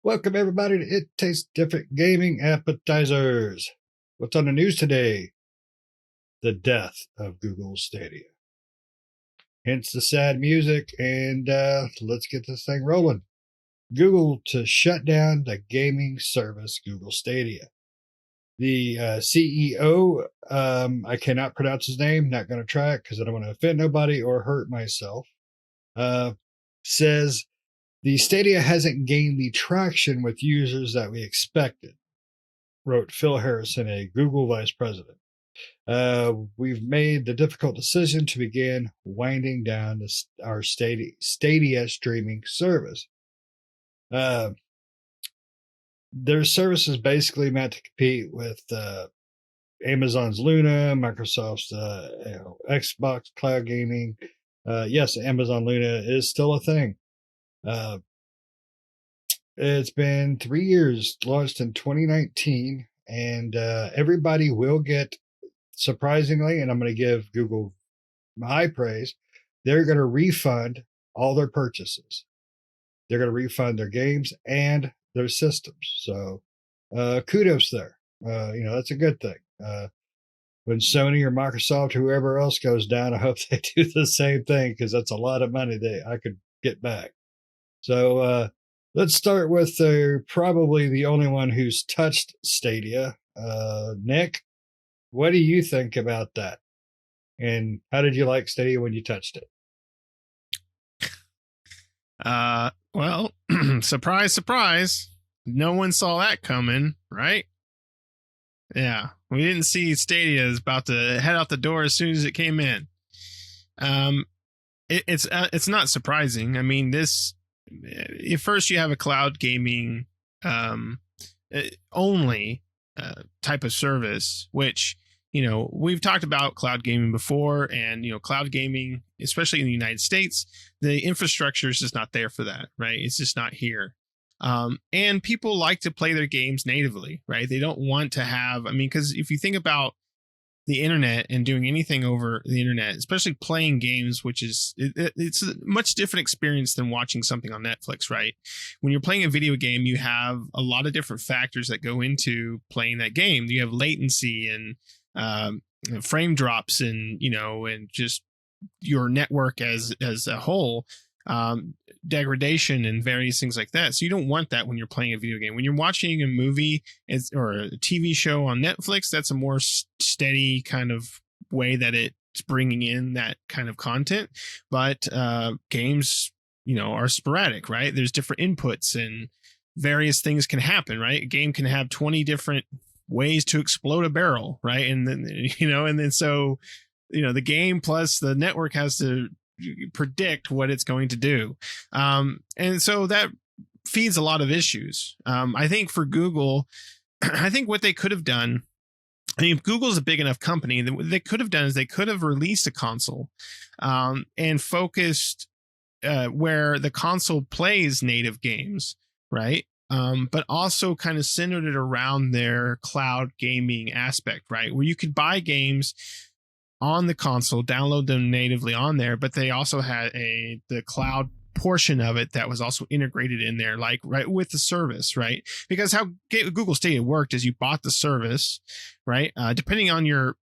Welcome everybody to It Tastes Different Gaming Appetizers. What's on the news today? The death of Google Stadia. Hence the sad music, and let's get this thing rolling. Google to shut down the gaming service Google Stadia. The CEO, I cannot pronounce his name, not going to try it because I don't want to offend nobody or hurt myself, says the Stadia hasn't gained the traction with users that we expected, wrote Phil Harrison, a Google vice president. We've made the difficult decision to begin winding down our Stadia streaming service. Their service is basically meant to compete with Amazon's Luna, Microsoft's Xbox cloud gaming. Yes, Amazon Luna is still a thing. It's been 3 years, launched in 2019, and everybody will get, surprisingly, and I'm going to give Google high praise, they're going to refund all their purchases. They're going to refund their games and their systems. So kudos there. That's a good thing. When Sony or Microsoft or whoever else goes down, I hope they do the same thing because that's a lot of money that I could get back. So let's start with probably the only one who's touched Stadia. Nick, what do you think about that? And how did you like Stadia when you touched it? Well, surprise, surprise. No one saw that coming, right? Yeah, we didn't see Stadia is about to head out the door as soon as it came in. It's not surprising. I mean, first you have a cloud gaming only type of service, which we've talked about cloud gaming before, and cloud gaming, especially in the United States, the infrastructure is just not there for that, right? It's just not here. And people like to play their games natively, right? They don't want to have, because if you think about the internet and doing anything over the internet, especially playing games, which is it's a much different experience than watching something on Netflix, right? When you're playing a video game, you have a lot of different factors that go into playing that game. You have latency and frame drops, and and just your network as a whole, degradation and various things like that. So you don't want that when you're playing a video game. When you're watching a movie or a TV show on Netflix, that's a more steady kind of way that it's bringing in that kind of content. But games, are sporadic, right? There's different inputs and various things can happen, right? A game can have 20 different ways to explode a barrel, right? And then so the game plus the network has to predict what it's going to do, and so that feeds a lot of issues. I think for Google, I think what they could have done, Google's a big enough company that what they could have done is they could have released a console and focused where the console plays native games, right? But also kind of centered it around their cloud gaming aspect, right? Where you could buy games on the console, download them natively on there, but they also had the cloud portion of it that was also integrated in there, like right with the service, right? Because how Google Stadia worked is you bought the service, right? Depending on your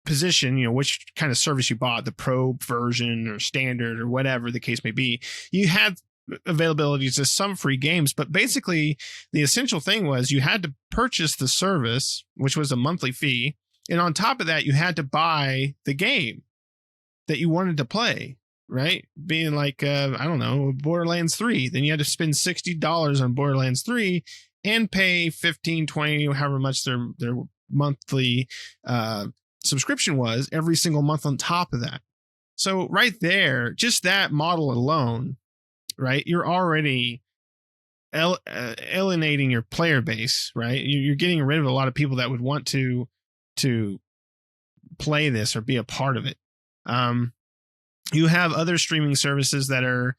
position, which kind of service you bought, the pro version or standard or whatever the case may be, you had availability to some free games, but basically the essential thing was you had to purchase the service, which was a monthly fee. And on top of that, you had to buy the game that you wanted to play, right? Being like, I don't know, Borderlands 3. Then you had to spend $60 on Borderlands 3 and pay $15, $20, however much their monthly subscription was every single month on top of that. So right there, just that model alone, right? You're already alienating your player base, right? You're getting rid of a lot of people that would want to play this or be a part of it. You have other streaming services that are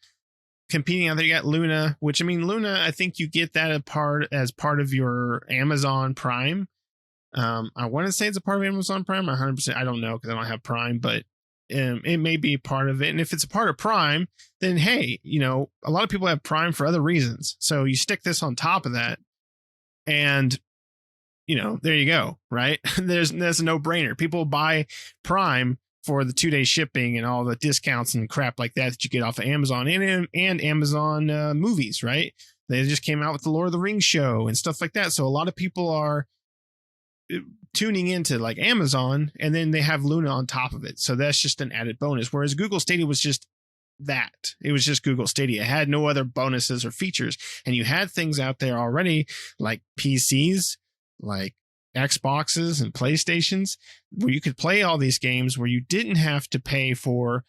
competing out there. You got Luna, which Luna, I think you get that as part of your Amazon Prime. I want to say it's a part of Amazon Prime. 100%. I don't know because I don't have Prime, but it may be part of it. And if it's a part of Prime, then hey, a lot of people have Prime for other reasons. So you stick this on top of that, and there you go, right? That's a no-brainer. People buy Prime for the 2-day shipping and all the discounts and crap like that you get off of Amazon and Amazon movies, right? They just came out with the Lord of the Rings show and stuff like that. So a lot of people are tuning into like Amazon, and then they have Luna on top of it. So that's just an added bonus. Whereas Google Stadia was just that. It was just Google Stadia. It had no other bonuses or features. And you had things out there already like PCs, like Xboxes and PlayStations, where you could play all these games where you didn't have to pay for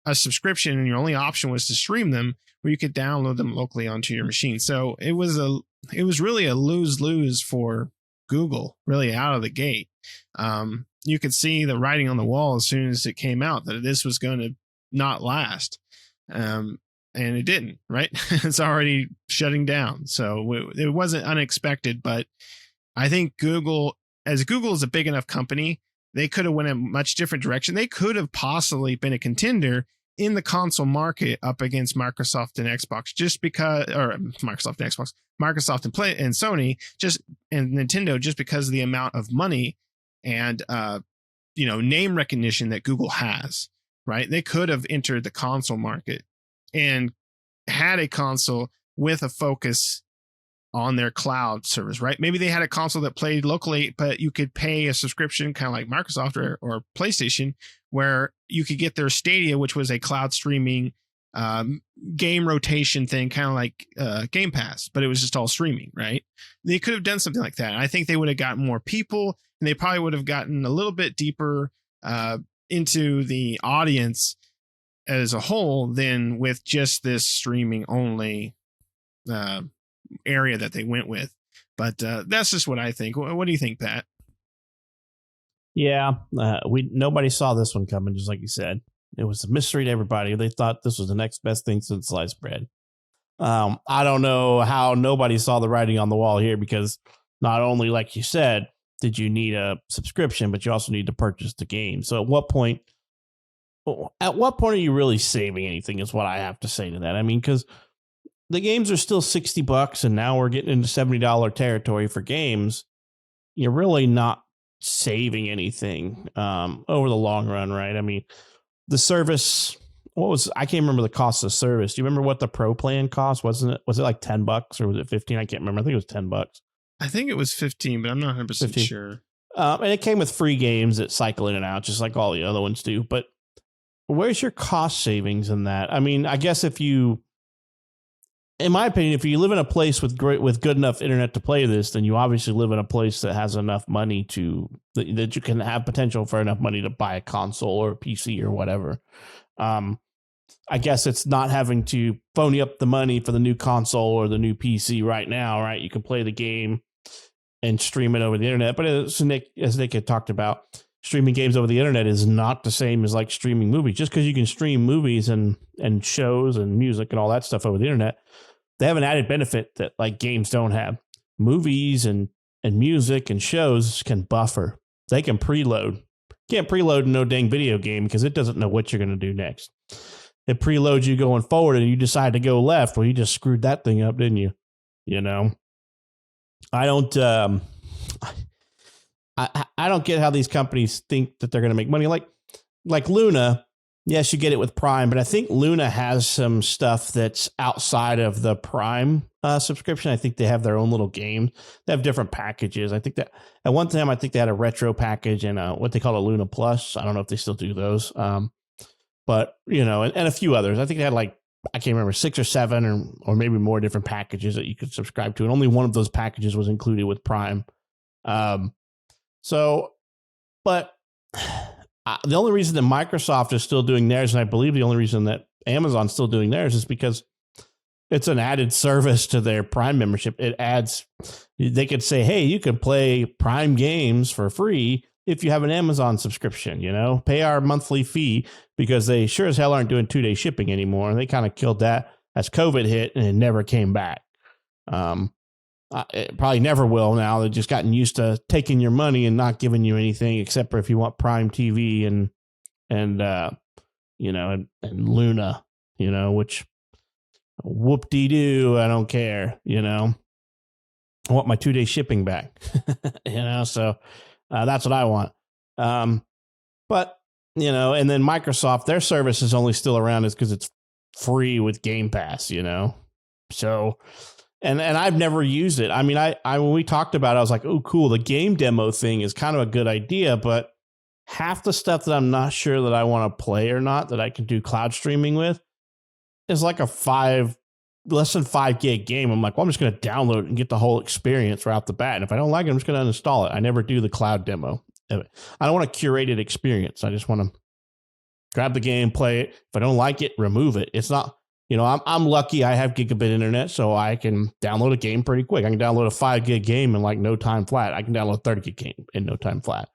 a subscription and your only option was to stream them, where you could download them locally onto your machine. So it was really a lose-lose for Google, really out of the gate. You could see the writing on the wall as soon as it came out that this was going to not last. And it didn't, right? It's already shutting down. So it wasn't unexpected, but I think Google is a big enough company, they could have went a much different direction. They could have possibly been a contender in the console market up against Microsoft and Xbox, Microsoft and Sony, and Nintendo, just because of the amount of money and name recognition that Google has, right? They could have entered the console market and had a console with a focus on their cloud service, right? Maybe they had a console that played locally, but you could pay a subscription kind of like Microsoft or PlayStation, where you could get their Stadia, which was a cloud streaming game rotation thing, kind of like Game Pass, but it was just all streaming, right? They could have done something like that. I think they would have gotten more people, and they probably would have gotten a little bit deeper into the audience as a whole than with just this streaming only area that they went with. But that's just what I think. What do you think, Pat? Yeah, nobody saw this one coming, just like you said. It was a mystery to everybody. They thought this was the next best thing since sliced bread. I don't know how nobody saw the writing on the wall here, because not only, like you said, did you need a subscription, but you also need to purchase the game. So at what point are you really saving anything is what I have to say to that. I mean, because the games are still $60, and now we're getting into $70 territory for games. You're really not saving anything over the long run, right? I mean, the service, I can't remember the cost of service. Do you remember what the Pro plan cost? Was it like $10 or was it 15? I can't remember. I think it was $10. I think it was 15, but I'm not 100% sure. And it came with free games that cycle in and out, just like all the other ones do. But where's your cost savings in that? I mean, I guess in my opinion, if you live in a place with good enough internet to play this, then you obviously live in a place that has enough money that you can have potential for enough money to buy a console or a PC or whatever. I guess it's not having to phony up the money for the new console or the new PC right now, right? You can play the game and stream it over the internet. But as Nick had talked about, streaming games over the internet is not the same as like streaming movies. Just because you can stream movies and shows and music and all that stuff over the internet, they have an added benefit that like games don't have. Movies and music and shows can buffer. They can preload. Can't preload no dang video game because it doesn't know what you're going to do next. It preloads you going forward and you decide to go left. Well, you just screwed that thing up, didn't you? I don't I don't get how these companies think that they're going to make money. Like Luna, yes, you get it with Prime, but I think Luna has some stuff that's outside of the Prime subscription. I think they have their own little games. They have different packages. I think that at one time, I think they had a retro package and what they call a Luna Plus. I don't know if they still do those. But, and a few others. I think they had I can't remember, 6 or 7 or maybe more different packages that you could subscribe to. And only one of those packages was included with Prime. But the only reason that Microsoft is still doing theirs, and I believe the only reason that Amazon's still doing theirs, is because it's an added service to their Prime membership. They could say, hey, you can play Prime games for free if you have an Amazon subscription, pay our monthly fee, because they sure as hell aren't doing 2-day shipping anymore. And they kind of killed that as COVID hit and it never came back. It probably never will now. They've just gotten used to taking your money and not giving you anything except for if you want Prime TV and and Luna, which whoop-de-doo, I don't care, I want my 2-day shipping back, so that's what I want. But, and then Microsoft, their service is only still around is because it's free with Game Pass, so, and I've never used it. I mean, I when we talked about it, I was like, oh, cool. The game demo thing is kind of a good idea, but half the stuff that I'm not sure that I want to play or not that I can do cloud streaming with is like less than 5 gig game. I'm like, well, I'm just going to download it and get the whole experience right off the bat. And if I don't like it, I'm just going to uninstall it. I never do the cloud demo. I don't want a curated experience. I just want to grab the game, play it. If I don't like it, remove it. It's not, I'm lucky I have gigabit internet, so I can download a game pretty quick. I can download a 5 gig game in like no time flat. I can download a 30 gig game in no time flat.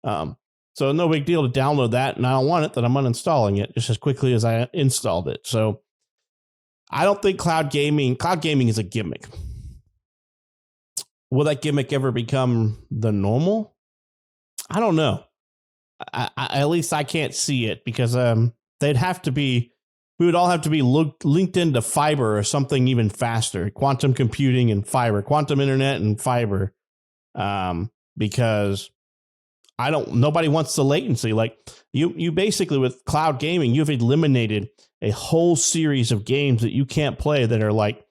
So no big deal to download that, and I don't want it, then I'm uninstalling it just as quickly as I installed it. So I don't think cloud gaming is a gimmick. Will that gimmick ever become the normal? I don't know. At least I can't see it because we would all have to be linked into fiber or something even faster, quantum computing and fiber, quantum internet and fiber, because nobody wants the latency. Like you basically with cloud gaming, you've eliminated a whole series of games that you can't play that are like,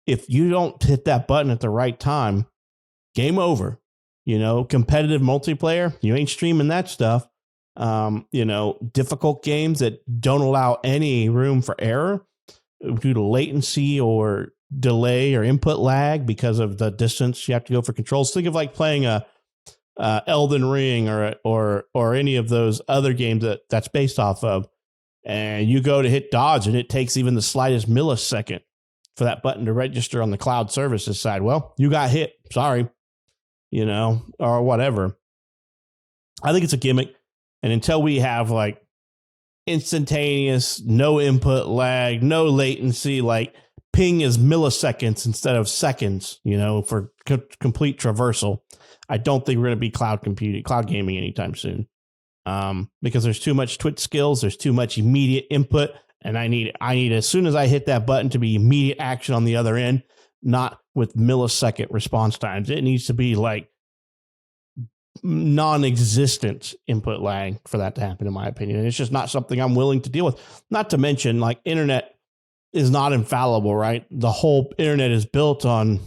if you don't hit that button at the right time, game over. Competitive multiplayer, you ain't streaming that stuff. Difficult games that don't allow any room for error due to latency or delay or input lag because of the distance you have to go for controls. Think of like playing a Elden Ring or any of those other games that's based off of, and you go to hit dodge and it takes even the slightest millisecond for that button to register on the cloud services side. Well, you got hit. Sorry. Or whatever. I think it's a gimmick. And until we have like instantaneous, no input lag, no latency, like ping is milliseconds instead of seconds, for complete traversal, I don't think we're going to be cloud gaming anytime soon. Because there's too much twitch skills, there's too much immediate input, and I need as soon as I hit that button to be immediate action on the other end, not with millisecond response times. It needs to be like non-existent input lag for that to happen, in my opinion. And it's just not something I'm willing to deal with. Not to mention, like, internet is not infallible, right? The whole internet is built on,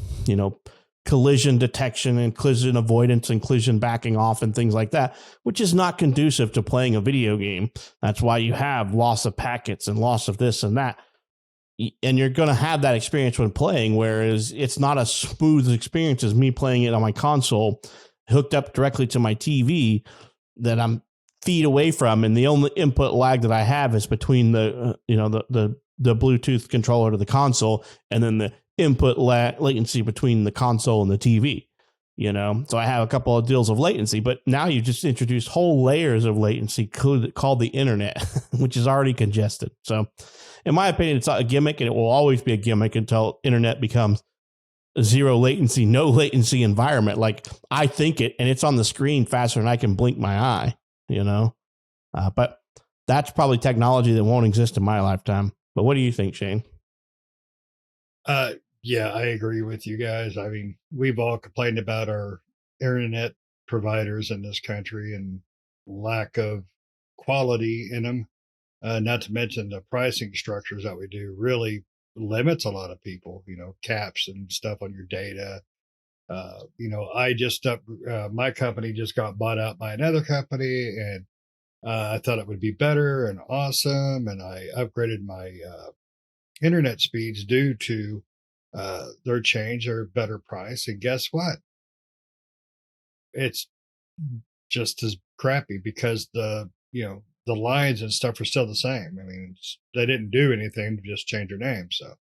collision detection and collision avoidance and collision backing off and things like that, which is not conducive to playing a video game. That's why you have loss of packets and loss of this and that. And you're going to have that experience when playing, whereas it's not a smooth experience as me playing it on my console hooked up directly to my TV that I'm feet away from. And the only input lag that I have is between the Bluetooth controller to the console and then the input latency between the console and the TV, so I have a couple of deals of latency, but now you just introduced whole layers of latency called the internet, which is already congested. So in my opinion, it's a gimmick, and it will always be a gimmick until internet becomes a zero latency, no latency environment. Like I think it, and it's on the screen faster than I can blink my eye, but that's probably technology that won't exist in my lifetime. But what do you think, Shane? Yeah, I agree with you guys. I mean, we've all complained about our internet providers in this country and lack of quality in them. Not to mention the pricing structures that we do really limits a lot of people, caps and stuff on your data. My company just got bought out by another company, and I thought it would be better and awesome. And I upgraded my internet speeds due to their change or better price. And guess what? It's just as crappy because the lines and stuff are still the same. I mean, they didn't do anything to just change their name. So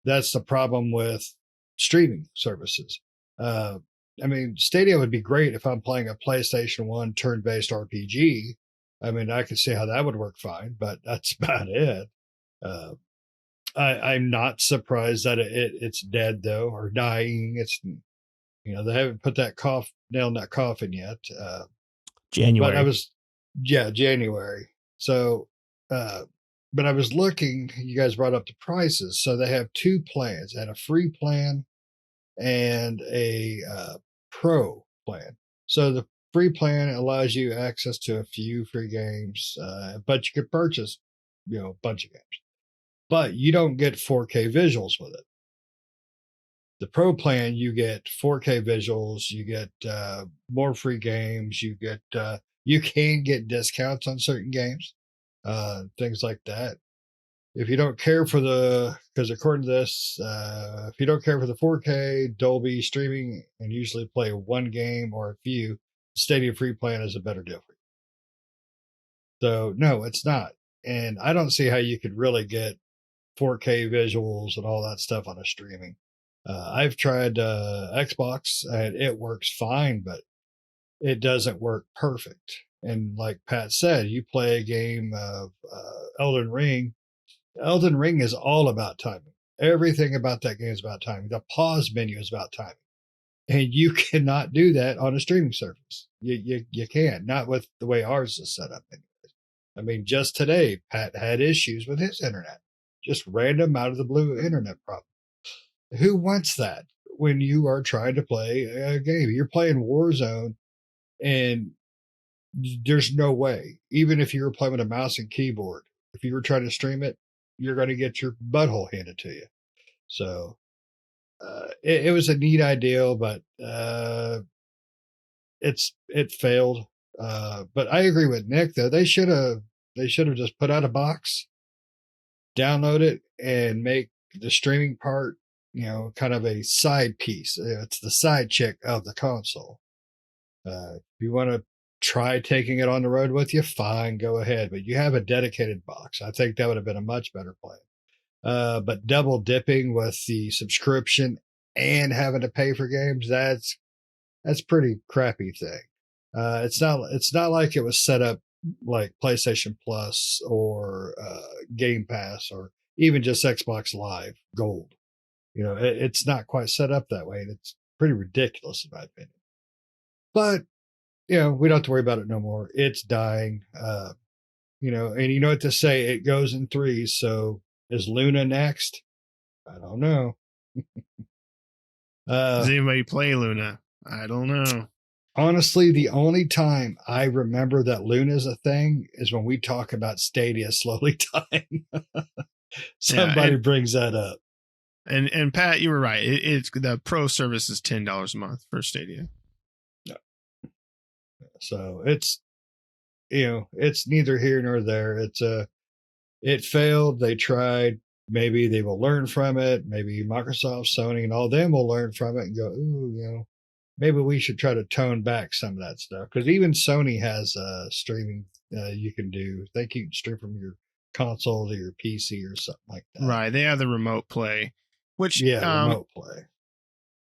that's the problem with streaming services. Stadia would be great if I'm playing a PlayStation 1 turn-based RPG. I mean, I could see how that would work fine, but that's about it. I'm not surprised that it's dead though, or dying. It's, they haven't put that nail in that coffin yet. January. But January. So, but I was looking, you guys brought up the prices. So they have two plans. They had a free plan and a pro plan. So the free plan allows you access to a few free games, but you could purchase, a bunch of games. But you don't get 4K visuals with it. The pro plan, you get 4K visuals, you get more free games, you can get discounts on certain games, things like that. If you don't care for because according to this, if you don't care for the 4K Dolby streaming and usually play one game or a few, Stadia free plan is a better deal for you. So no, it's not, and I don't see how you could really get 4K visuals and all that stuff on a streaming. I've tried Xbox and it works fine, but it doesn't work perfect. And like Pat said, you play a game of Elden Ring. Elden Ring is all about timing. Everything about that game is about timing. The pause menu is about timing. And you cannot do that on a streaming service. You can't, not with the way ours is set up. Anyways. I mean, just today, Pat had issues with his internet. Just random out of the blue internet problem. Who wants that when you are trying to play a game? You're playing Warzone and there's no way, even if you were playing with a mouse and keyboard, if you were trying to stream it, you're going to get your butthole handed to you. So it was a neat idea, but it failed. But I agree with Nick though. They should have just put out a box, download it, and make the streaming part, kind of a side piece. It's the side chick of the console. If you want to try taking it on the road with you, fine, go ahead. But you have a dedicated box. I think that would have been a much better plan. But double dipping with the subscription and having to pay for games, that's pretty crappy thing. It's not like it was set up like PlayStation Plus or Game Pass or even just Xbox Live Gold. It's not quite set up that way. It's pretty ridiculous in my opinion. But we don't have to worry about it no more. It's dying. And you know what to say. It goes in threes. So is Luna next? I don't know. Does anybody play Luna? I don't know. Honestly, the only time I remember that Luna is a thing is when we talk about Stadia slowly dying. Somebody brings that up. And Pat, you were right. It's the pro service is $10 a month for Stadia. No. So it's it's neither here nor there. It failed. They tried. Maybe they will learn from it. Maybe Microsoft, Sony, and all them will learn from it and go, ooh, maybe we should try to tone back some of that stuff. Because even Sony has streaming you can do. I think you can stream from your console to your PC or something like that. Right. They have the remote play, which remote play.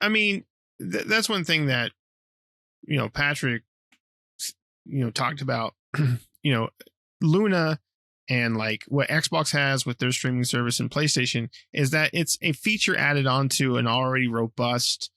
I mean, that's one thing that Patrick talked about. Luna and like what Xbox has with their streaming service and PlayStation is that it's a feature added onto an already robust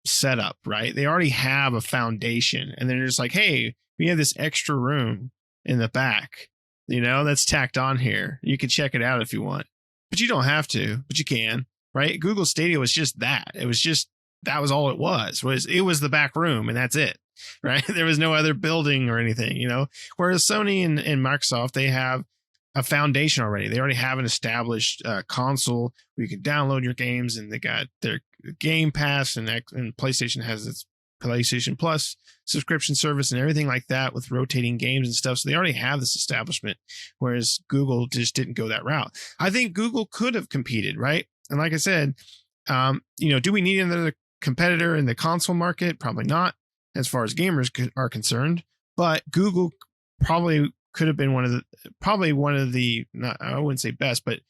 setup, right? They already have a foundation and they're just like, hey, we have this extra room in the back, that's tacked on here. You can check it out if you want, but you don't have to, but you can, right? Google Stadia was just that. That was all it was the back room and that's it. Right. There was no other building or anything, whereas Sony and Microsoft, they have a foundation already. They already have an established console where you can download your games, and they got their Game Pass, and PlayStation has its PlayStation Plus subscription service and everything like that with rotating games and stuff. So they already have this establishment, whereas Google just didn't go that route. I think Google could have competed, right? And like I said, do we need another competitor in the console market? Probably not, as far as gamers are concerned, but Google probably could have been one of the, not, I wouldn't say best, but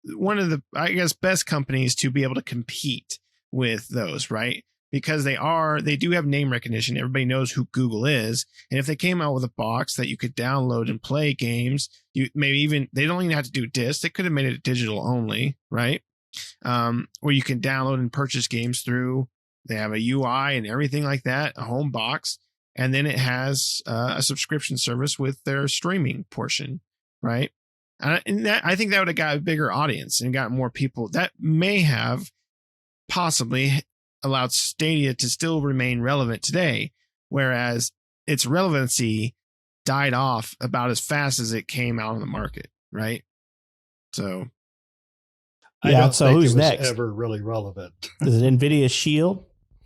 one of the, I guess, best companies to be able to compete with those, right? Because they do have name recognition. Everybody knows who Google is. And if they came out with a box that you could download and play games, they don't even have to do discs. They could have made it digital only, right? Where you can download and purchase games through. They have a UI and everything like that, a home box, and then it has a subscription service with their streaming portion. right? I think that would have got a bigger audience and got more people. That may have possibly allowed Stadia to still remain relevant today, whereas its relevancy died off about as fast as it came out on the market, right? So, I Yeah, don't so think who's it was next? ever really relevant. Is it NVIDIA Shield?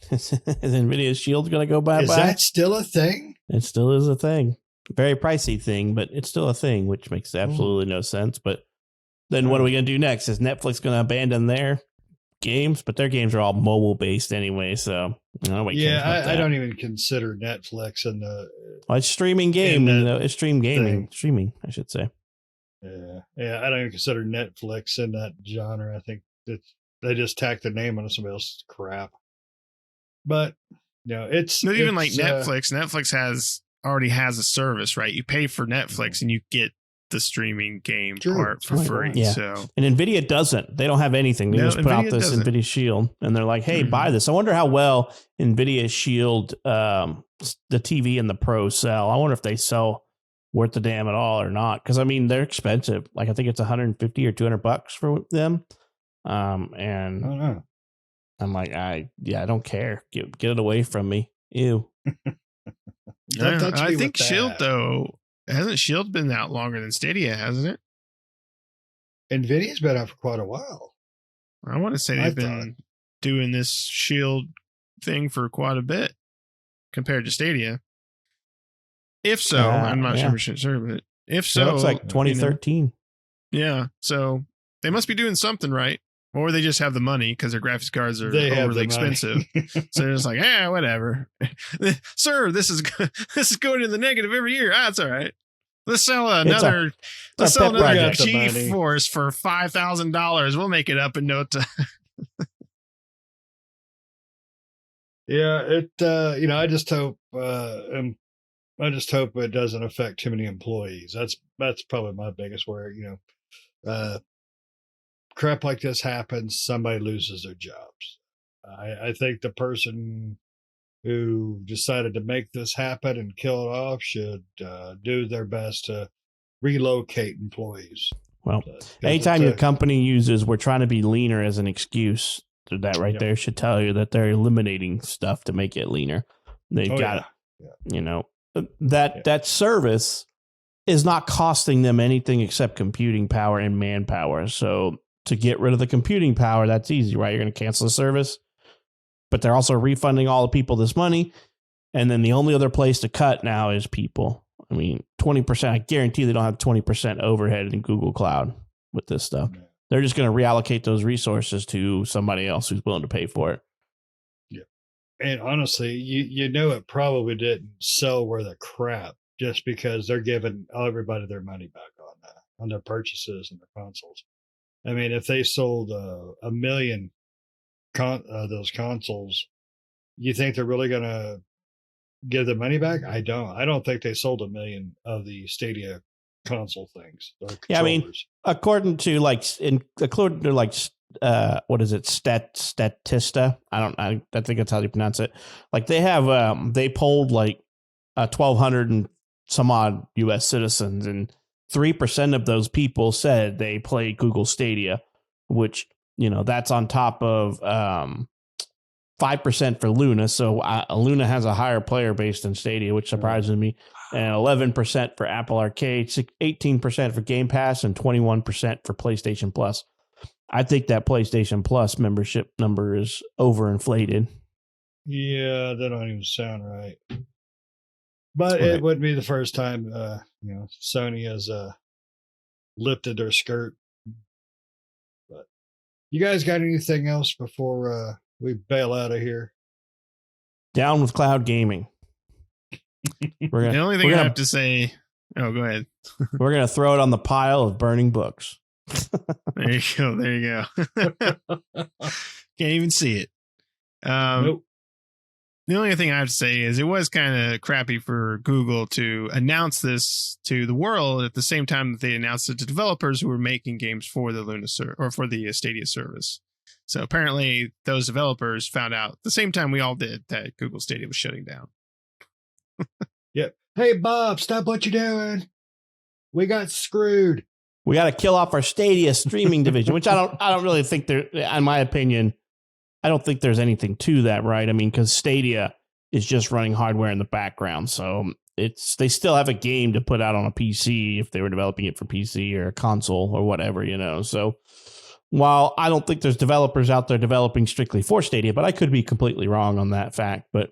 Is NVIDIA Shield going to go bye-bye? Is that still a thing? It still is a thing. Very pricey thing, but it's still a thing, which makes absolutely no sense. But then what are we going to do next? Is Netflix going to abandon their games? But their games are all mobile based anyway, so nobody cares about that. I don't even consider Netflix in the. Well, it's streaming game. in You that know, it's stream gaming. thing. Streaming, I should say. Yeah, I don't even consider Netflix in that genre. I think they just tack the name on somebody else's crap. But it's not even like it's, Netflix. Netflix already has a service, right? You pay for Netflix and you get the streaming game part for free. Yeah. So, and NVIDIA doesn't. They don't have anything. They just put out this NVIDIA Shield, and they're like, "Hey, buy this." I wonder how well NVIDIA Shield, the TV and the Pro sell. I wonder if they sell worth the damn at all or not. Because I mean, they're expensive. Like I think it's $150 or $200 for them. And I don't know. I'm like, I don't care. Get it away from me. Ew. I think Shield though. Hasn't Shield been out longer than Stadia, hasn't it? NVIDIA's been out for quite a while. I want to say they've been doing this Shield thing for quite a bit compared to Stadia. If so, I'm not sure, but if so, it's like 2013. Yeah, so they must be doing something right, or they just have the money because their graphics cards are overly expensive. So they're just like, whatever, sir. This is going in the negative every year. That's all right. Let's sell another GeForce for $5,000. We'll make it up in no time. Yeah, I just hope it doesn't affect too many employees. That's probably my biggest worry. Crap like this happens, somebody loses their jobs. I think the person who decided to make this happen and kill it off should do their best to relocate employees. Well, anytime your company uses "we're trying to be leaner" as an excuse, that right there should tell you that they're eliminating stuff to make it leaner. They've got that service is not costing them anything except computing power and manpower. So to get rid of the computing power, that's easy, right? You're going to cancel the service, but they're also refunding all the people this money. And then the only other place to cut now is people. I mean, 20%, I guarantee they don't have 20% overhead in Google Cloud with this stuff. They're just going to reallocate those resources to somebody else who's willing to pay for it. Yeah. And honestly, it probably didn't sell worth a crap just because they're giving everybody their money back on their purchases and their consoles. I mean, if they sold 1 million those consoles, you think they're really going to give the money back? I don't think they sold 1 million of the Stadia console things. Yeah, I mean, according to what is it, Statista? I think that's how you pronounce it. Like they have, they polled like 1,200 and some odd U.S. citizens, and 3% of those people said they play Google Stadia, which, that's on top of 5% for Luna. So Luna has a higher player base than Stadia, which surprises me. And 11% for Apple Arcade, 18% for Game Pass, and 21% for PlayStation Plus. I think that PlayStation Plus membership number is overinflated. Yeah, that don't even sound right. But it wouldn't be the first time, Sony has lifted their skirt. But you guys got anything else before we bail out of here? Down with cloud gaming. The only thing I have to say. Oh, go ahead. We're gonna throw it on the pile of burning books. There you go. There you go. Can't even see it. Nope. The only thing I have to say is it was kind of crappy for Google to announce this to the world at the same time that they announced it to developers who were making games for the or for the Stadia service. So apparently those developers found out the same time we all did that Google Stadia was shutting down. Yep. Hey, Bob, stop what you're doing. We got screwed. We got to kill off our Stadia streaming division, which I don't really think there, in my opinion, I don't think there's anything to that, right? I mean, because Stadia is just running hardware in the background, so they still have a game to put out on a PC if they were developing it for PC or a console or whatever, So while I don't think there's developers out there developing strictly for Stadia, but I could be completely wrong on that fact, but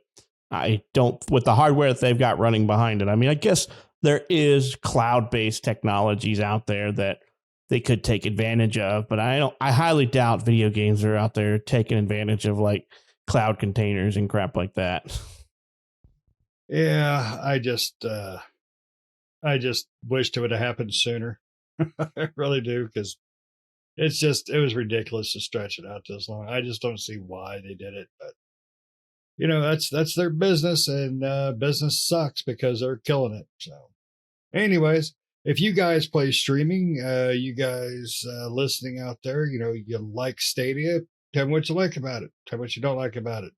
I don't, with the hardware that they've got running behind it. I mean, I guess there is cloud-based technologies out there that they could take advantage of, but I highly doubt video games are out there taking advantage of like cloud containers and crap like that. Yeah, I just wished it would have happened sooner. I really do, because it was ridiculous to stretch it out this long. I just don't see why they did it, but that's their business, and business sucks because they're killing it. So, anyways, if you guys play streaming, you guys listening out there, you like Stadia, tell me what you like about it. Tell me what you don't like about it.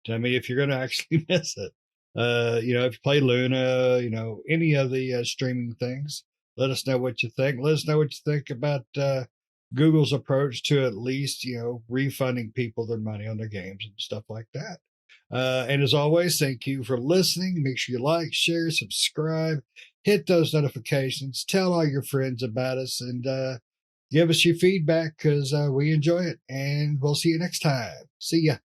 Tell me if you're going to actually miss it. If you play Luna, any of the streaming things, let us know what you think. Let us know what you think about Google's approach to at least, refunding people their money on their games and stuff like that. And as always, thank you for listening. Make sure you like, share, subscribe, hit those notifications, tell all your friends about us, and give us your feedback, because we enjoy it. And we'll see you next time. See ya.